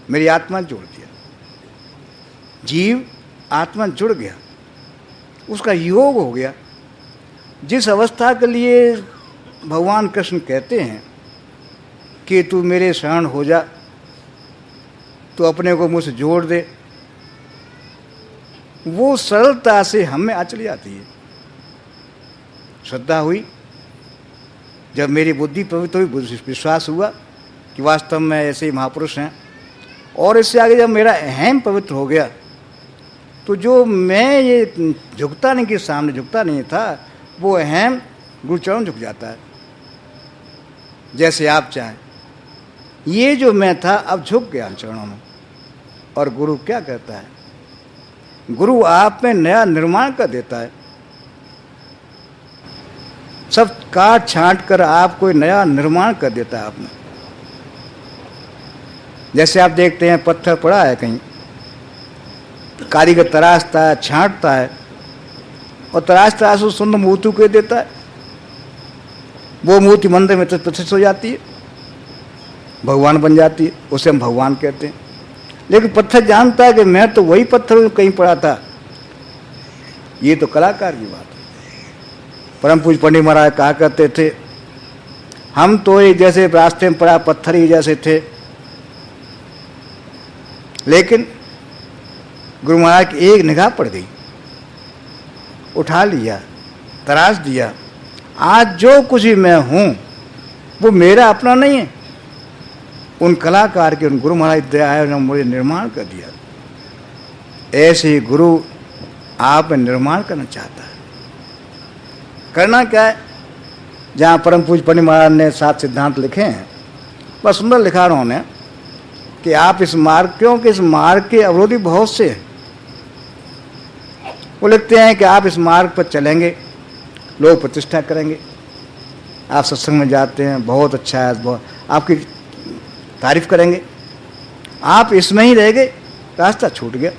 मेरी आत्मा जोड़ दिया। जीव आत्मा जुड़ गया, उसका योग हो गया। जिस अवस्था के लिए भगवान कृष्ण कहते हैं कि तू मेरे शरण हो जा, तो अपने को मुझसे जोड़ दे, वो सरलता से हमें आ चली जाती है। श्रद्धा हुई, जब मेरी बुद्धि पवित्र हुई, विश्वास हुआ कि वास्तव में ऐसे ही महापुरुष हैं, और इससे आगे जब मेरा अहम पवित्र हो गया, तो जो मैं ये झुकता नहीं, कि सामने झुकता नहीं था, वो अहम गुरुचरण झुक जाता है। जैसे आप चाहें, ये जो मैं था अब झुक गया चरणों में। और गुरु क्या कहता है? गुरु आप में नया निर्माण कर देता है। सब काट छांट कर आपको नया निर्माण कर देता है आप में। जैसे आप देखते हैं पत्थर पड़ा है कहीं, कारीगर तराशता है, छांटता है, और तराश तराश उस सुंदर मूर्ति को देता है। वो मूर्ति मंदिर में प्रतिष्ठित हो जाती है, भगवान बन जाती है, उसे हम भगवान कहते हैं। लेकिन पत्थर जानता है कि मैं तो वही पत्थर कहीं पड़ा था। ये तो कलाकार की बात है। परम पूज्य पंडित महाराज कहा करते थे, हम तो एक जैसे रास्ते में पड़ा पत्थर ही जैसे थे, लेकिन गुरु महाराज की एक निगाह पड़ गई, उठा लिया, तराश दिया। आज जो कुछ भी मैं हूँ वो मेरा अपना नहीं है, उन कलाकार के, उन गुरु महाराज दया है, उन्होंने मुझे निर्माण कर दिया। ऐसे ही गुरु आप में निर्माण करना चाहता है। करना क्या है? जहाँ परम पूज्य पंडित महाराज ने 7 सिद्धांत लिखे हैं, बस सुंदर लिखा उन्होंने कि आप इस मार्ग, क्योंकि इस मार्ग के अवरोधी बहुत से हैं। वो लिखते हैं कि आप इस मार्ग पर चलेंगे, लोग प्रतिष्ठा करेंगे। आप सत्संग में जाते हैं, बहुत अच्छा है, बहुत आपकी तारीफ करेंगे। आप इसमें ही रह गए, रास्ता छूट गया।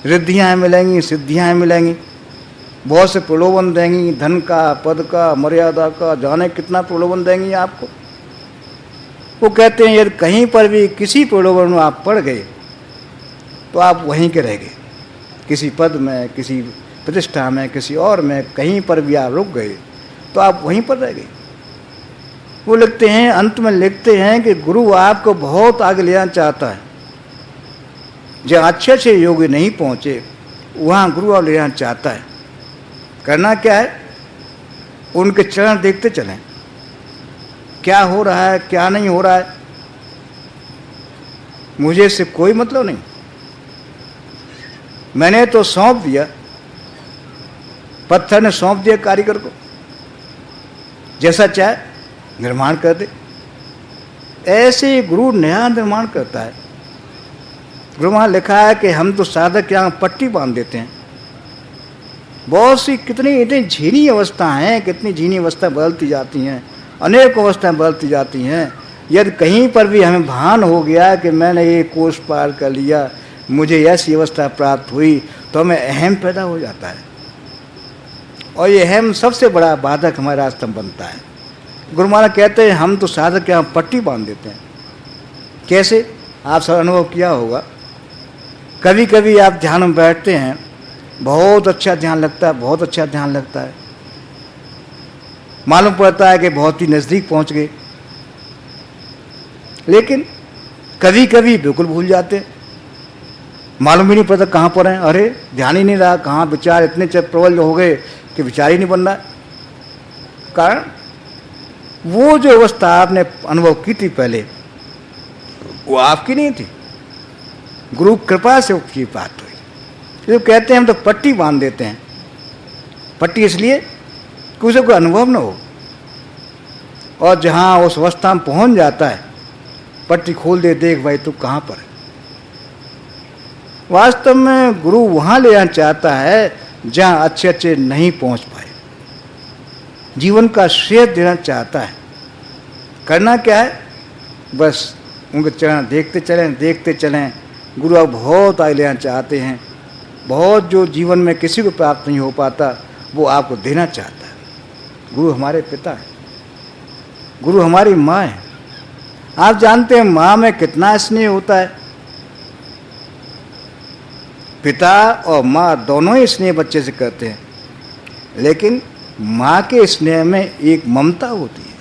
रिद्धियाँ मिलेंगी, सिद्धियाँ मिलेंगी, बहुत से प्रलोभन देंगी, धन का, पद का, मर्यादा का, जाने कितना प्रलोभन देंगी आपको। वो कहते हैं यदि कहीं पर भी किसी प्रलोभन में आप पड़ गए तो आप वहीं के रह गए। किसी पद में, किसी प्रतिष्ठा में, किसी और में, कहीं पर भी आप रुक गए तो आप वहीं पर रह गए। वो लिखते हैं, अंत में लिखते हैं कि गुरु आपको बहुत आगे ले जाना चाहता है। जहाँ अच्छे अच्छे योगी नहीं पहुँचे, वहाँ गुरु आप ले जाना चाहता है। करना क्या है? उनके चरण देखते चलें, क्या हो रहा है, क्या नहीं हो रहा है, मुझे इससे कोई मतलब नहीं। मैंने तो सौंप दिया, पत्थर ने सौंप दिया कारीगर को, जैसा चाहे निर्माण कर दे। ऐसे ही गुरु नया निर्माण करता है। गुरु वहाँ लिखा है कि हम तो साधक यहाँ पट्टी बांध देते हैं। बहुत सी कितनी इतनी झीनी अवस्थाएं हैं, कितनी झीनी अवस्था बदलती जाती हैं, अनेक अवस्थाएं बदलती जाती हैं। यदि कहीं पर भी हमें भान हो गया कि मैंने ये कोष पार कर लिया, मुझे ऐसी अवस्था प्राप्त हुई, तो हमें अहम पैदा हो जाता है, और ये अहम सबसे बड़ा बाधक हमारे रास्ते में बनता है। गुरु महाराज कहते हैं हम तो साधक यहाँ पट्टी बांध देते हैं। कैसे? आप सब अनुभव किया होगा। कभी कभी आप ध्यान में बैठते हैं, बहुत अच्छा ध्यान लगता है, बहुत अच्छा ध्यान लगता है, मालूम पड़ता है कि बहुत ही नज़दीक पहुंच गए। लेकिन कभी कभी बिल्कुल भूल जाते हैं, मालूम ही नहीं पड़ता कहाँ पर हैं। अरे ध्यान ही नहीं रहा, कहाँ विचार इतने प्रबल हो गए कि विचार ही नहीं बन रहा। कारण वो जो अवस्था आपने अनुभव की थी पहले, वो आपकी नहीं थी, गुरु कृपा से उसकी बात हुई। जो कहते हैं हम तो पट्टी बांध देते हैं। पट्टी इसलिए कि उसे कोई अनुभव न हो, और जहाँ उस अवस्था में पहुँच जाता है, पट्टी खोल दे, देख भाई तू कहाँ पर है। वास्तव में गुरु वहाँ ले जाना चाहता है जहाँ अच्छे अच्छे नहीं पहुँच पाए, जीवन का श्रेय देना चाहता है। करना क्या है? बस उनके चरण देखते चलें, देखते चलें। गुरु आप बहुत आगे ले जाना चाहते हैं। बहुत जो जीवन में किसी को प्राप्त नहीं हो पाता, वो आपको देना चाहता है। गुरु हमारे पिता है, गुरु हमारी माँ है। आप जानते हैं माँ में कितना स्नेह होता है। पिता और माँ दोनों ही स्नेह बच्चे से करते हैं, लेकिन माँ के स्नेह में एक ममता होती है,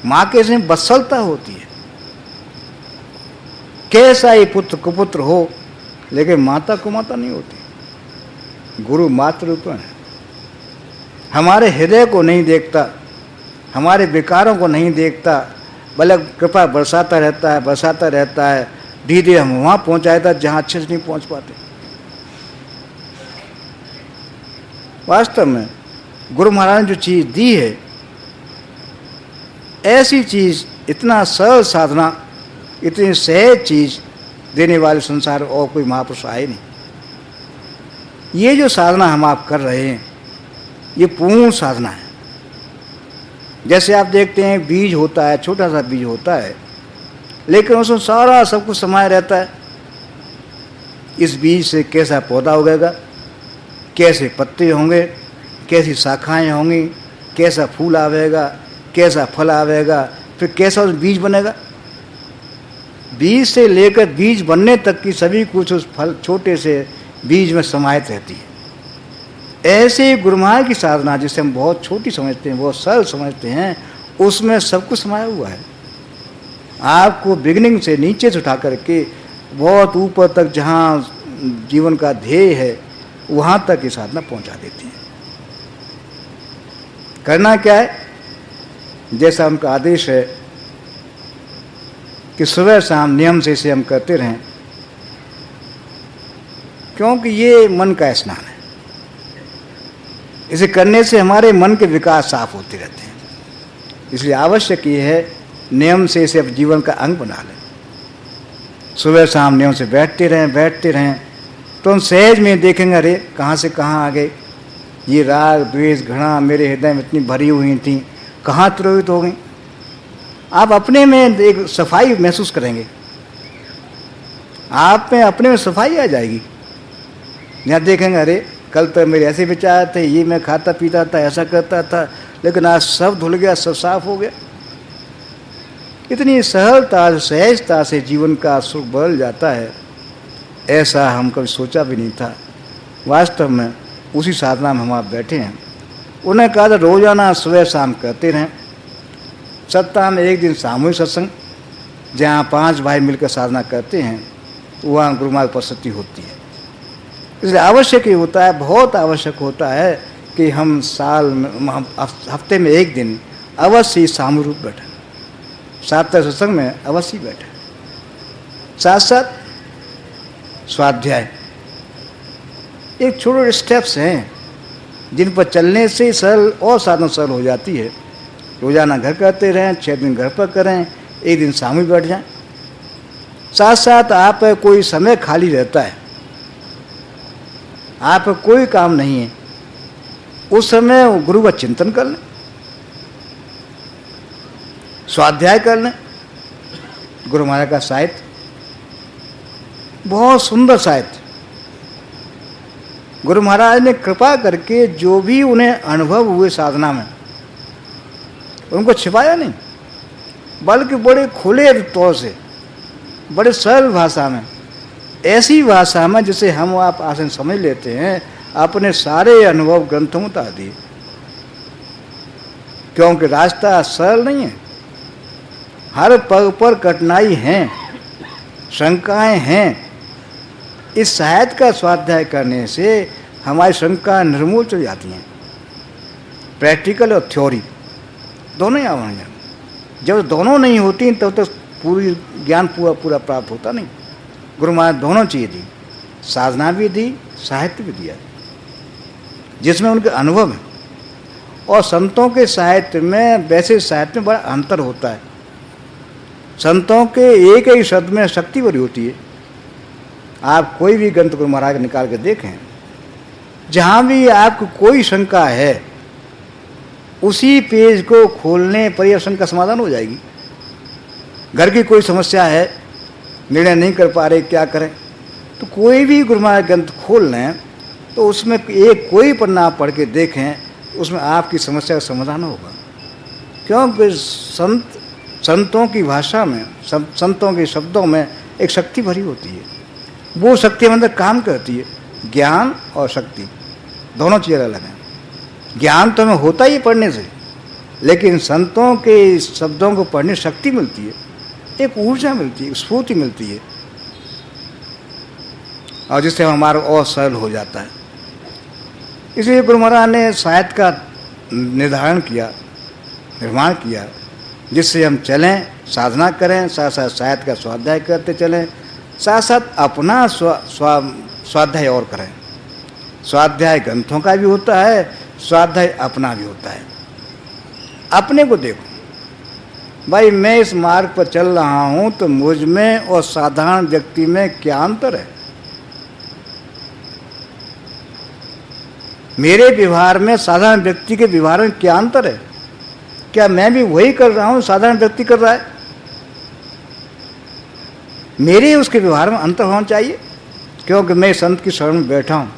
माँ के स्नेह वत्सलता होती है। कैसा ही पुत्र कुपुत्र हो, लेकिन माता कुमाता नहीं होती। गुरु मातृ रूप है, हमारे हृदय को नहीं देखता, हमारे विकारों को नहीं देखता, बल्कि कृपा बरसाता रहता है, धीरे धीरे हम वहाँ पहुँचाता जहाँ अच्छे से नहीं पहुँच पाते। वास्तव में गुरु महाराज ने जो चीज़ दी है, ऐसी चीज़, इतना सरल साधना, इतनी सहज चीज़ देने वाले संसार और कोई महापुरुष आए नहीं। ये जो साधना हम आप कर रहे हैं, ये पूर्ण साधना है। जैसे आप देखते हैं बीज होता है, छोटा सा बीज होता है, लेकिन उसमें सारा सब कुछ समाया रहता है। इस बीज से कैसा पौधा उगेगा, कैसे पत्ते होंगे, कैसी शाखाएं होंगी, कैसा फूल आवेगा, कैसा फल आवेगा, फिर कैसा उस बीज बनेगा। बीज से लेकर बीज बनने तक की सभी कुछ उस फल, छोटे से बीज में समाहित रहती है। ऐसे गुरु महाराज की साधना, जिसे हम बहुत छोटी समझते हैं, बहुत सरल समझते हैं, उसमें सब कुछ समाया हुआ है। आपको बिगिनिंग से नीचे से उठा करके बहुत ऊपर तक, जहाँ जीवन का ध्येय है, वहाँ तक ये साधना पहुँचा देती है। करना क्या है, जैसा उनका आदेश है कि सुबह शाम नियम से इसे हम करते रहें, क्योंकि ये मन का स्नान है। इसे करने से हमारे मन के विकास साफ होते रहते हैं। इसलिए आवश्यक ये है, नियम से इसे अब जीवन का अंग बना लें। सुबह शाम नियम से बैठते रहें, तो हम सहज में देखेंगे, अरे कहाँ से कहाँ आ गए, ये राग द्वेष घृणा मेरे हृदय में इतनी भरी हुई थी, कहाँ तुरोहित हो गई। आप अपने में एक सफाई महसूस करेंगे, आप में अपने में सफाई आ जाएगी। यहाँ देखेंगे, अरे कल तो मेरे ऐसे विचार थे, ये मैं खाता पीता था, ऐसा करता था, लेकिन आज सब धुल गया, सब साफ हो गया। इतनी सरलता, सहजता से जीवन का सुख बढ़ जाता है, ऐसा हम कभी सोचा भी नहीं था। वास्तव में उसी साधना में हम आप बैठे हैं। उन्हें कहा था रोजाना सुबह शाम करते रहें। सप्ताह में एक दिन सामूहिक सत्संग, जहाँ 5 भाई मिलकर साधना करते हैं, वहाँ गुरु महाराज उपस्थिति होती है। इसलिए आवश्यक ही होता है, बहुत आवश्यक होता है कि हम साल में, हफ्ते में एक दिन अवश्य सामूहिक रूप बैठें, साप्ताहिक सत्संग में अवश्य बैठें। साथ साथ स्वाध्याय, एक छोटे स्टेप्स हैं जिन पर चलने से सरल और साधना सरल हो जाती है। रोजाना घर करते रहें, 6 दिन घर पर करें, एक दिन सामूहिक बैठ जाएं। साथ साथ आप कोई समय खाली रहता है, आप कोई काम नहीं है, उस समय गुरु का चिंतन कर लें, स्वाध्याय कर लें। गुरु महाराज का साहित्य बहुत सुंदर साहित्य। गुरु महाराज ने कृपा करके जो भी उन्हें अनुभव हुए साधना में, उनको छिपाया नहीं, बल्कि बड़े खुले तौर से, बड़े सरल भाषा में, ऐसी भाषा में जिसे हम आप आसान समझ लेते हैं, अपने सारे अनुभव ग्रंथों में उतार दिए। क्योंकि रास्ता सरल नहीं है, हर पग पर कठिनाई हैं, शंकाएं हैं। इस साहित्य का स्वाध्याय करने से हमारी शंका निर्मूल हो जाती हैं। प्रैक्टिकल और थ्योरी दोनों ही आवश्यक हैं। जब दोनों नहीं होती तब तक पूरी ज्ञान पूरा प्राप्त होता नहीं। गुरु महाराज दोनों चीज़ें दी, साधना भी दी, साहित्य भी दिया, जिसमें उनके अनुभव हैं। और संतों के साहित्य में, वैसे साहित्य में बड़ा अंतर होता है। संतों के एक ही शब्द में शक्ति भरी होती है। आप कोई भी ग्रंथ गुरु महाराज निकाल के देखें, जहाँ भी आपको कोई शंका है, उसी पेज को खोलने पर यह शंका समाधान हो जाएगी। घर की कोई समस्या है, निर्णय नहीं कर पा रहे, क्या करें, तो कोई भी गुरु महाराज ग्रंथ खोल लें, तो उसमें एक कोई पन्ना आप पढ़ के देखें, उसमें आपकी समस्या का समाधान होगा। क्योंकि संत संतों की भाषा में, संतों के शब्दों में एक शक्ति भरी होती है। वो शक्ति हमारे अंदर काम करती है। ज्ञान और शक्ति दोनों चीज़ें अलग हैं। ज्ञान तो हमें होता ही पढ़ने से, लेकिन संतों के शब्दों को पढ़ने शक्ति मिलती है, एक ऊर्जा मिलती है, स्फूर्ति मिलती है, और जिससे हमारा और सरल हो जाता है। इसलिए गुरु महाराज ने साहित्य का निर्माण किया, जिससे हम चलें, साधना करें, साथ साथ साहित्य का स्वाध्याय करते चलें, साथ साथ अपना स्वाध्याय और करें। स्वाध्याय ग्रंथों का भी होता है, स्वाध्याय अपना भी होता है। अपने को देखो भाई, मैं इस मार्ग पर चल रहा हूँ तो मुझ में और साधारण व्यक्ति में क्या अंतर है? मेरे व्यवहार में साधारण व्यक्ति के व्यवहार में क्या अंतर है? क्या मैं भी वही कर रहा हूँ साधारण व्यक्ति कर रहा है? मेरे उसके व्यवहार में अंतर होना चाहिए, क्योंकि मैं संत की शरण में बैठा हूँ।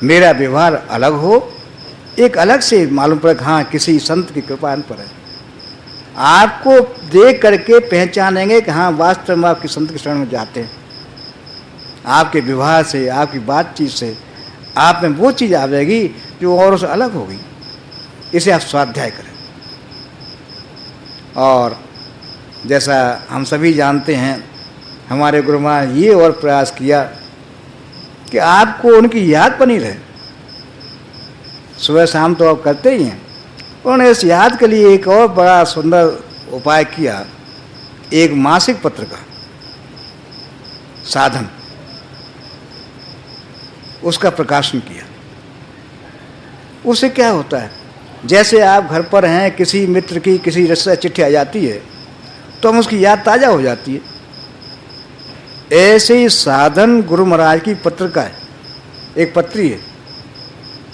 मेरा व्यवहार अलग हो, एक अलग से मालूम पड़े हाँ किसी संत की कृपा पर है। आपको देख करके पहचानेंगे कि हाँ वास्तव में आप किस संत की शरण में जाते हैं। आपके व्यवहार से, आपकी बातचीत से आप में वो चीज़ आ जाएगी जो औरों से अलग होगी। इसे आप स्वाध्याय करें। और जैसा हम सभी जानते हैं, हमारे गुरु महाराज ये और प्रयास किया कि आपको उनकी याद बनी रहे। सुबह शाम तो आप करते ही हैं, उन्होंने इस याद के लिए एक और बड़ा सुंदर उपाय किया, एक मासिक पत्र का साधन, उसका प्रकाशन किया। उससे क्या होता है, जैसे आप घर पर हैं, किसी मित्र की किसी रिश्ते चिट्ठी आ जाती है तो हम उसकी याद ताज़ा हो जाती है। ऐसे ही साधन गुरु महाराज की पत्र का है, एक पत्री है।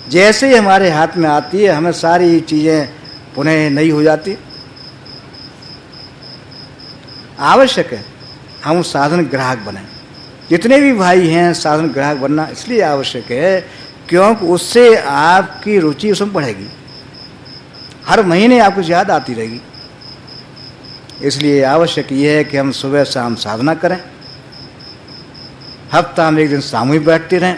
जैसे ही हमारे हाथ में आती है हमें सारी चीज़ें पुनः नई हो जाती है। आवश्यक है हम साधन ग्राहक बने। जितने भी भाई हैं, साधन ग्राहक बनना इसलिए आवश्यक है क्योंकि उससे आपकी रुचि उसमें बढ़ेगी। हर महीने आपको याद आती रहेगी। इसलिए आवश्यक ये है कि हम सुबह शाम साधना करें, हफ्ता में एक दिन सामूहिक बैठते रहें,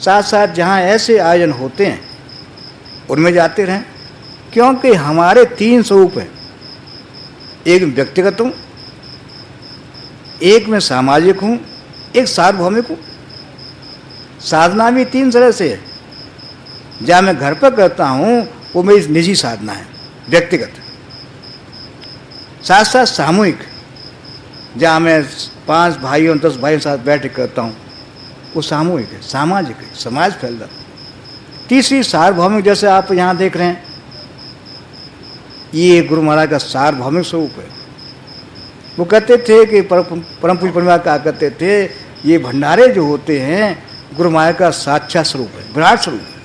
साथ साथ जहाँ ऐसे आयोजन होते हैं उनमें जाते रहें। क्योंकि हमारे 3 स्वरूप हैं, एक व्यक्तिगत हूँ, एक मैं सामाजिक हूँ, एक सार्वभौमिक हूँ। साधना भी 3 तरह से है। जहाँ मैं घर पर करता हूँ वो मेरी निजी साधना है, व्यक्तिगत। साथ साथ सामूहिक, जहाँ मैं 5 भाइयों 10 भाइयों के साथ बैठ के करता हूँ, वो सामूहिक है, सामाजिक है, समाज फैल रहा। तीसरी सार्वभौमिक, जैसे आप यहाँ देख रहे हैं, ये गुरु महाराज का सार्वभौमिक स्वरूप है। वो कहते थे कि परम पूज्य परिवार कहा करते थे, ये भंडारे जो होते हैं गुरु महाराज का साक्षात स्वरूप है, विराट स्वरूप है।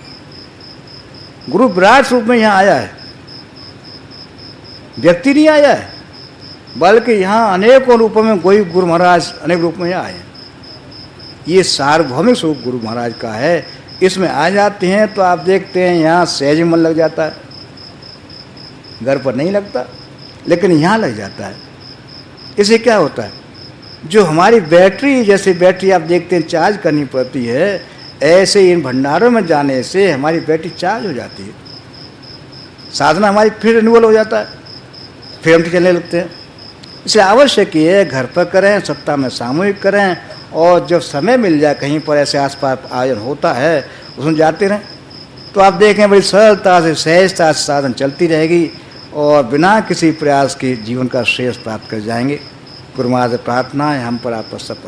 गुरु विराट स्वरूप में यहाँ आया है, व्यक्ति नहीं आया है, बल्कि यहाँ अनेकों रूपों में कोई गुरु महाराज अनेक रूप में यहाँ आए हैं। ये सार्वभौमिक स्वरूप गुरु महाराज का है। इसमें आ जाते हैं तो आप देखते हैं यहाँ सहज मन लग जाता है। घर पर नहीं लगता, लेकिन यहाँ लग जाता है। इससे क्या होता है, जो हमारी बैटरी, जैसे बैटरी आप देखते हैं चार्ज करनी पड़ती है, ऐसे इन भंडारों में जाने से हमारी बैटरी चार्ज हो जाती है। साधना हमारी फिर रिन्यूअल हो जाता है, फिर हम चलने लगते हैं। इसलिए आवश्यक ये है घर पर करें, सप्ताह में सामूहिक करें, और जब समय मिल जाए कहीं पर ऐसे आसपास आयोजन होता है उसमें जाते रहें, तो आप देखें बड़ी सरलता से, सहजता से साधन चलती रहेगी और बिना किसी प्रयास के जीवन का श्रेयस प्राप्त कर जाएंगे। गुरु महाराज से प्रार्थना है हम पर आपका सब